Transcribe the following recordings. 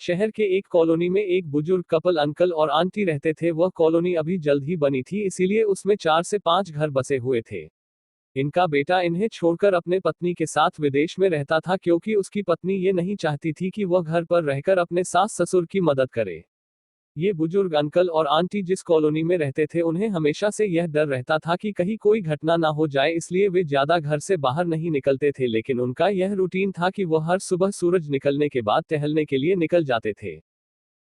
शहर के एक कॉलोनी में एक बुजुर्ग कपल अंकल और आंटी रहते थे। वह कॉलोनी अभी जल्द ही बनी थी, इसीलिए उसमें 4 से 5 घर बसे हुए थे। इनका बेटा इन्हें छोड़कर अपने पत्नी के साथ विदेश में रहता था, क्योंकि उसकी पत्नी ये नहीं चाहती थी कि वह घर पर रहकर अपने सास ससुर की मदद करे। ये बुजुर्ग अंकल और आंटी जिस कॉलोनी में रहते थे, उन्हें हमेशा से यह डर रहता था कि कहीं कोई घटना ना हो जाए, इसलिए वे ज्यादा घर से बाहर नहीं निकलते थे। लेकिन उनका यह रूटीन था कि वह हर सुबह सूरज निकलने के बाद टहलने के लिए निकल जाते थे।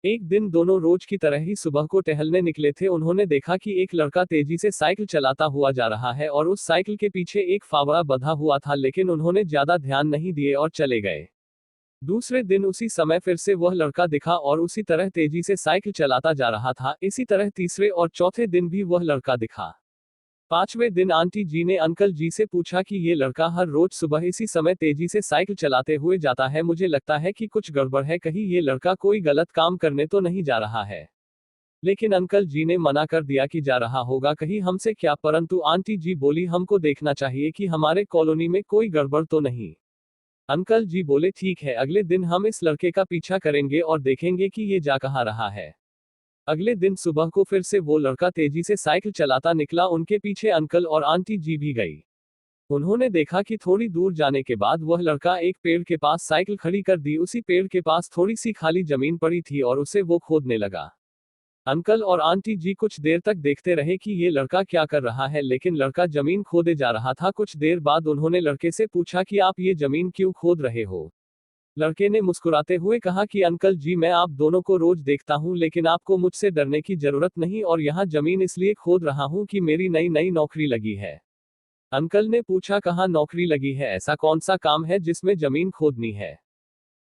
एक दिन दोनों रोज की तरह ही सुबह को टहलने निकले थे। उन्होंने देखा कि एक लड़का तेजी से साइकिल चलाता हुआ जा रहा है और उस साइकिल के पीछे एक फावड़ा बंधा हुआ था, लेकिन उन्होंने ज्यादा ध्यान नहीं दिए और चले गए। दूसरे दिन उसी समय फिर से वह लड़का दिखा और उसी तरह तेजी से साइकिल चलाता जा रहा था। इसी तरह तीसरे और चौथे दिन भी वह लड़का दिखा। पांचवें दिन आंटी जी ने अंकल जी से पूछा कि ये लड़का हर रोज सुबह इसी समय तेजी से साइकिल चलाते हुए जाता है, मुझे लगता है कि कुछ गड़बड़ है, कहीं ये लड़का कोई गलत काम करने तो नहीं जा रहा है। लेकिन अंकल जी ने मना कर दिया कि जा रहा होगा, कहीं हमसे क्या। परंतु आंटी जी बोली, हमको देखना चाहिए कि हमारे कॉलोनी में कोई गड़बड़ तो नहीं। अंकल जी बोले, ठीक है, अगले दिन हम इस लड़के का पीछा करेंगे और देखेंगे कि ये जा कहाँ रहा है। अगले दिन सुबह को फिर से वो लड़का तेजी से साइकिल चलाता निकला। उनके पीछे अंकल और आंटी जी भी गई। उन्होंने देखा कि थोड़ी दूर जाने के बाद वह लड़का एक पेड़ के पास साइकिल खड़ी कर दी। उसी पेड़ के पास थोड़ी सी खाली जमीन पड़ी थी और उसे वो खोदने लगा। अंकल और आंटी जी कुछ देर तक देखते रहे कि ये लड़का क्या कर रहा है, लेकिन लड़का जमीन खोदे जा रहा था। कुछ देर बाद उन्होंने लड़के से पूछा कि आप ये जमीन क्यों खोद रहे हो। लड़के ने मुस्कुराते हुए कहा कि अंकल जी, मैं आप दोनों को रोज देखता हूँ, लेकिन आपको मुझसे डरने की जरूरत नहीं, और यहाँ जमीन इसलिए खोद रहा हूँ कि मेरी नई नई नौकरी लगी है। अंकल ने पूछा, कहाँ नौकरी लगी है, ऐसा कौन सा काम है जिसमें जमीन खोदनी है।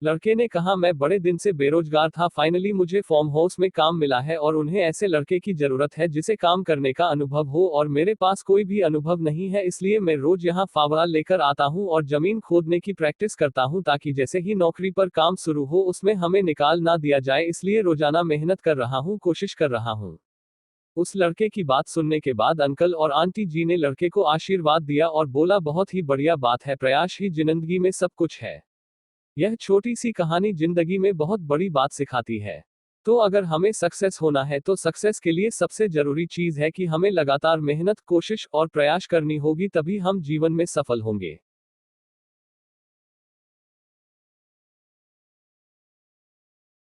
लड़के ने कहा, मैं बड़े दिन से बेरोजगार था, फाइनली मुझे फार्म हाउस में काम मिला है और उन्हें ऐसे लड़के की जरूरत है जिसे काम करने का अनुभव हो, और मेरे पास कोई भी अनुभव नहीं है, इसलिए मैं रोज यहाँ फावड़ा लेकर आता हूँ और जमीन खोदने की प्रैक्टिस करता हूँ, ताकि जैसे ही नौकरी पर काम शुरू हो उसमें हमें निकाल ना दिया जाए, इसलिए रोजाना मेहनत कर रहा हूँ, कोशिश कर रहा हूँ। उस लड़के की बात सुनने के बाद अंकल और आंटी जी ने लड़के को आशीर्वाद दिया और बोला, बहुत ही बढ़िया बात है, प्रयास ही जिंदगी में सब कुछ है। यह छोटी सी कहानी जिंदगी में बहुत बड़ी बात सिखाती है। तो अगर हमें सक्सेस होना है तो सक्सेस के लिए सबसे जरूरी चीज है कि हमें लगातार मेहनत, कोशिश और प्रयास करनी होगी, तभी हम जीवन में सफल होंगे।